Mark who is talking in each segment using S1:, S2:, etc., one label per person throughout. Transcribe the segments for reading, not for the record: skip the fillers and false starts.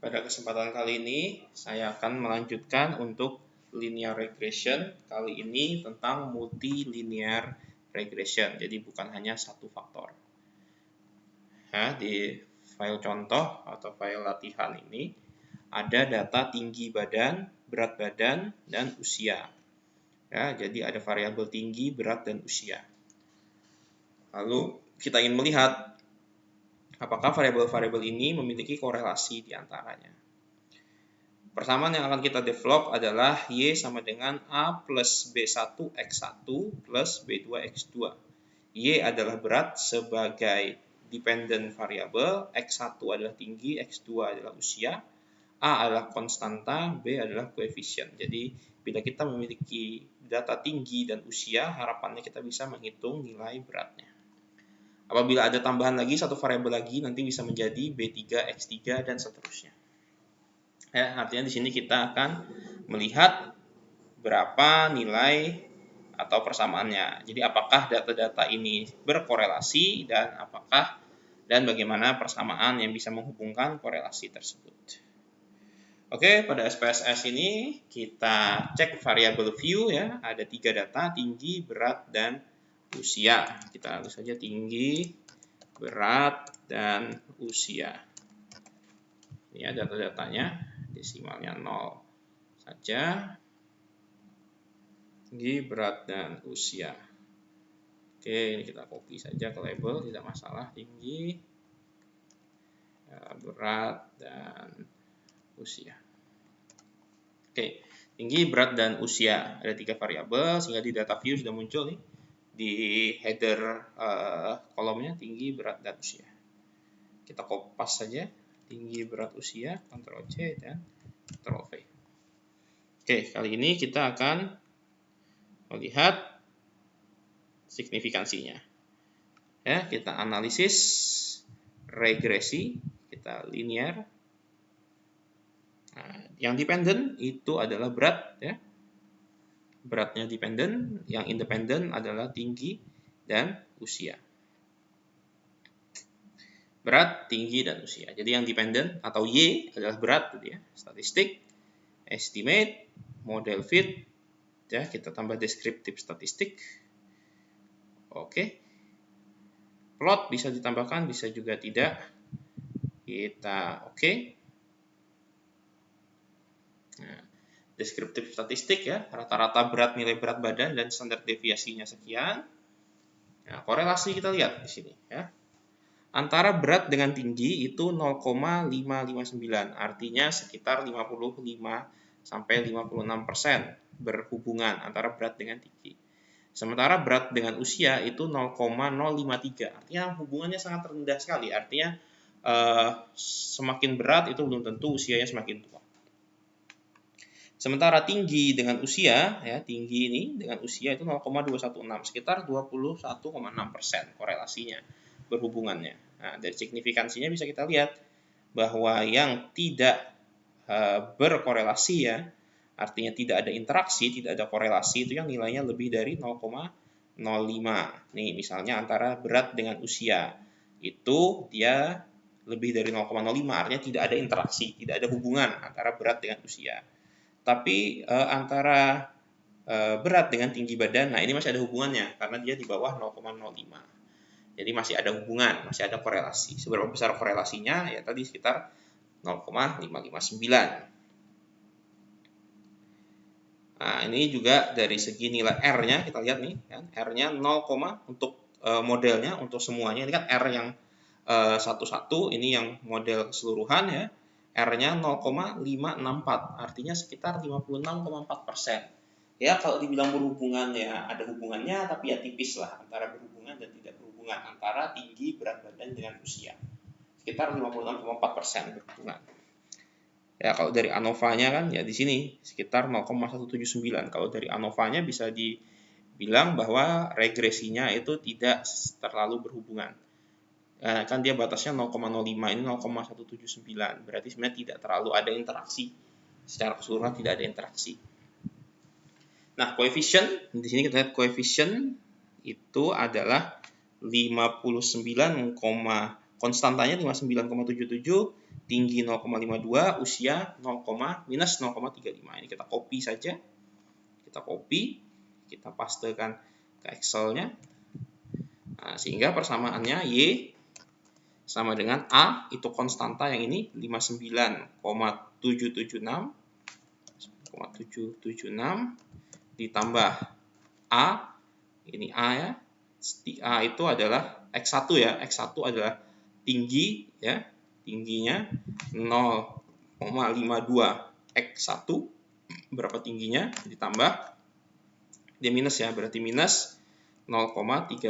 S1: Pada kesempatan kali ini, saya akan melanjutkan untuk linear regression. Kali ini tentang multilinear regression, jadi bukan hanya satu faktor. Nah, di file contoh atau file latihan ini, ada data tinggi badan, berat badan, dan usia. Ya, jadi ada variabel tinggi, berat, dan usia. Lalu kita ingin melihat apakah variabel-variabel ini memiliki korelasi di antaranya. Persamaan yang akan kita develop adalah Y sama dengan A plus B1 X1 plus B2 X2. Y adalah berat sebagai dependent variable, X1 adalah tinggi, X2 adalah usia, A adalah konstanta, B adalah koefisien. Jadi bila kita memiliki data tinggi dan usia, harapannya kita bisa menghitung nilai beratnya. Apabila ada tambahan lagi, satu variabel lagi, nanti bisa menjadi B3, X3, dan seterusnya. Ya, artinya di sini kita akan melihat berapa nilai atau persamaannya. Jadi apakah data-data ini berkorelasi dan bagaimana persamaan yang bisa menghubungkan korelasi tersebut. Oke, pada SPSS ini kita cek variabel view ya, ada 3 data, tinggi, berat, dan usia. Kita langsung saja tinggi, berat, dan usia. Ini ya data-datanya, desimalnya 0 saja. Tinggi, berat, dan usia. Oke, ini kita copy saja ke label, tidak masalah. Tinggi, berat, dan usia. Oke, tinggi, berat, dan usia. Ada 3 variabel, sehingga di data view sudah muncul nih di header kolomnya tinggi, berat, dan usia. Kita copy paste saja, tinggi, berat, usia, Ctrl C dan Ctrl V. Oke, kali ini kita akan melihat signifikansinya. Ya, kita analisis regresi, kita linear. Nah, yang dependent itu adalah berat, ya. Beratnya dependent, yang independent adalah tinggi dan usia. Berat, tinggi, dan usia. Jadi yang dependent atau Y adalah berat, ya. Statistik, estimate, model fit, ya, kita tambah deskriptif statistik. Oke. Plot bisa ditambahkan, bisa juga tidak. Kita oke. Nah, deskriptif statistik ya, rata-rata berat, nilai berat badan, dan standar deviasinya sekian. Nah, korelasi kita lihat di sini ya. Antara berat dengan tinggi itu 0,559, artinya sekitar 55 sampai 56% berhubungan antara berat dengan tinggi. Sementara berat dengan usia itu 0,053, artinya hubungannya sangat rendah sekali. Artinya semakin berat itu belum tentu usianya semakin tua. Sementara tinggi dengan usia, ya, tinggi ini dengan usia itu 0,216, sekitar 21,6% korelasinya, berhubungannya. Nah, dari signifikansinya bisa kita lihat bahwa yang tidak berkorelasi ya, artinya tidak ada interaksi, tidak ada korelasi, itu yang nilainya lebih dari 0,05. Nih, misalnya antara berat dengan usia, itu dia lebih dari 0,05, artinya tidak ada interaksi, tidak ada hubungan antara berat dengan usia. Tapi antara berat dengan tinggi badan, nah ini masih ada hubungannya karena dia di bawah 0,05. Jadi masih ada hubungan, masih ada korelasi. Seberapa besar korelasinya? Ya tadi sekitar 0,559. Nah, ini juga dari segi nilai R-nya kita lihat nih, kan? R-nya 0, untuk modelnya, untuk semuanya. Ini kan R yang satu-satu, ini yang model keseluruhan ya. R-nya 0,564, artinya sekitar 56,4%. Ya, kalau dibilang berhubungan ya ada hubungannya, tapi ya tipis lah antara berhubungan dan tidak berhubungan, antara tinggi, berat badan dengan usia. Sekitar 56,4% berhubungan. Ya, kalau dari ANOVA-nya kan ya di sini sekitar 0,179. Kalau dari ANOVA-nya bisa dibilang bahwa regresinya itu tidak terlalu berhubungan. Kan dia batasnya 0,05, ini 0,179. Berarti sebenarnya tidak terlalu ada interaksi. Secara keseluruhan tidak ada interaksi. Nah, koefisien di sini kita lihat koefisien itu adalah 59,5 konstantanya 59,77, tinggi 0,52, usia minus 0,35. Ini kita copy saja. Kita pastekan ke Excel-nya. Nah, sehingga persamaannya Y sama dengan A, itu konstanta yang ini 59,776 ditambah A, ini A ya. A itu adalah X1 ya. X1 adalah tinggi ya. Tingginya 0,52 X1. Berapa tingginya? Ditambah dia minus ya, berarti minus 0,35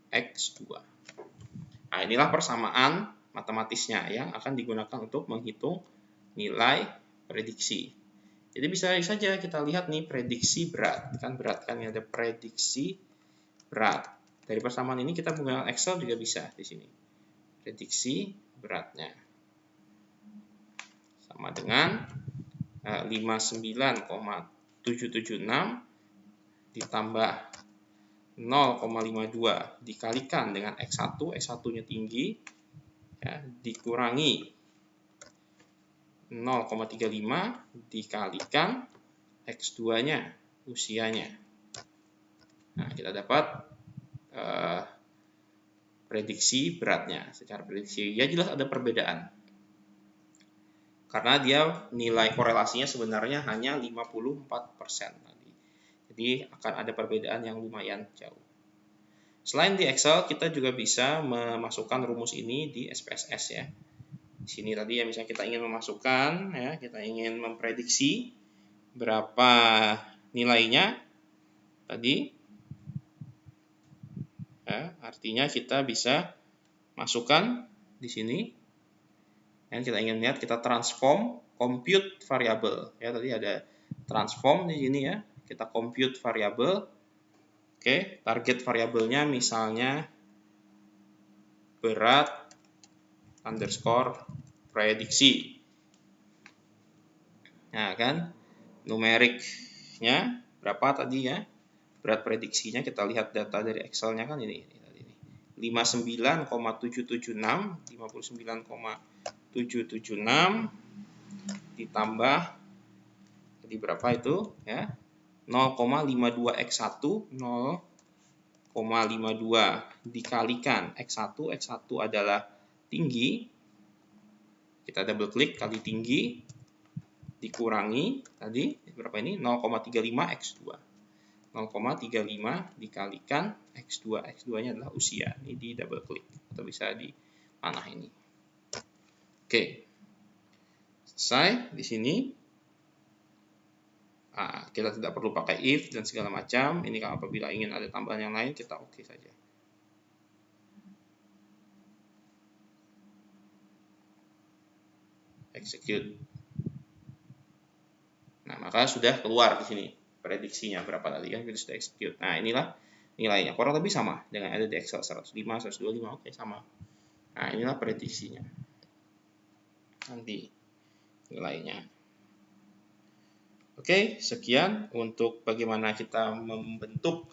S1: X2. Nah, inilah persamaan matematisnya yang akan digunakan untuk menghitung nilai prediksi. Jadi bisa saja kita lihat nih prediksi berat. Kan berat kan ada prediksi berat. Dari persamaan ini kita menggunakan Excel juga bisa di sini. Prediksi beratnya sama dengan 59,776 ditambah 0,52 dikalikan dengan X1, X1-nya tinggi, ya, dikurangi 0,35 dikalikan X2-nya, usianya. Nah, kita dapat prediksi beratnya. Secara prediksi, ya jelas ada perbedaan. Karena dia nilai korelasinya sebenarnya hanya 54% tadi. Jadi akan ada perbedaan yang lumayan jauh. Selain di Excel, kita juga bisa memasukkan rumus ini di SPSS ya. Di sini tadi ya, misalnya kita ingin memasukkan ya, kita ingin memprediksi berapa nilainya tadi. Ya, artinya kita bisa masukkan di sini. Dan kita ingin lihat, kita transform compute variable ya, tadi ada transform di sini ya. Kita compute variable. Oke, target variabelnya misalnya berat underscore prediksi. Nah, kan numeriknya berapa tadi ya? Berat prediksinya kita lihat data dari Excel-nya kan ini. 59,776 ditambah jadi berapa itu ya? 0,52 X1, 0,52 dikalikan X1, X1 adalah tinggi, kita double klik kali tinggi, dikurangi tadi berapa ini? 0,35 X2. 0,35 dikalikan X2, X2-nya adalah usia. Ini di double klik atau bisa di panah ini. Oke, selesai di sini. Nah, kita tidak perlu pakai if dan segala macam. Ini kalau apabila ingin ada tambahan yang lain, kita oke saja. Execute. Nah, maka sudah keluar di sini prediksinya berapa tadi kan, kita sudah execute. Nah, inilah nilainya. Kurang lebih sama dengan ada di Excel 105, 125, oke sama. Nah, inilah prediksinya. Nanti nilainya. Oke, sekian untuk bagaimana kita membentuk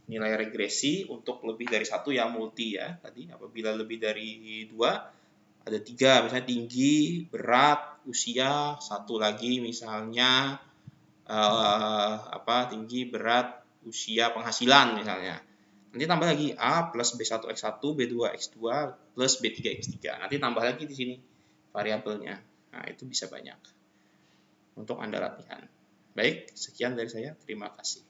S1: nilai regresi untuk lebih dari satu yang multi ya. Tadi apabila lebih dari 2, ada 3 misalnya tinggi, berat, usia, satu lagi misalnya tinggi, berat, usia, penghasilan misalnya. Nanti tambah lagi A plus B1X1, B2X2 plus B3X3. Nanti tambah lagi di sini variabelnya. Nah, itu bisa banyak untuk Anda latihan. Baik, sekian dari saya. Terima kasih.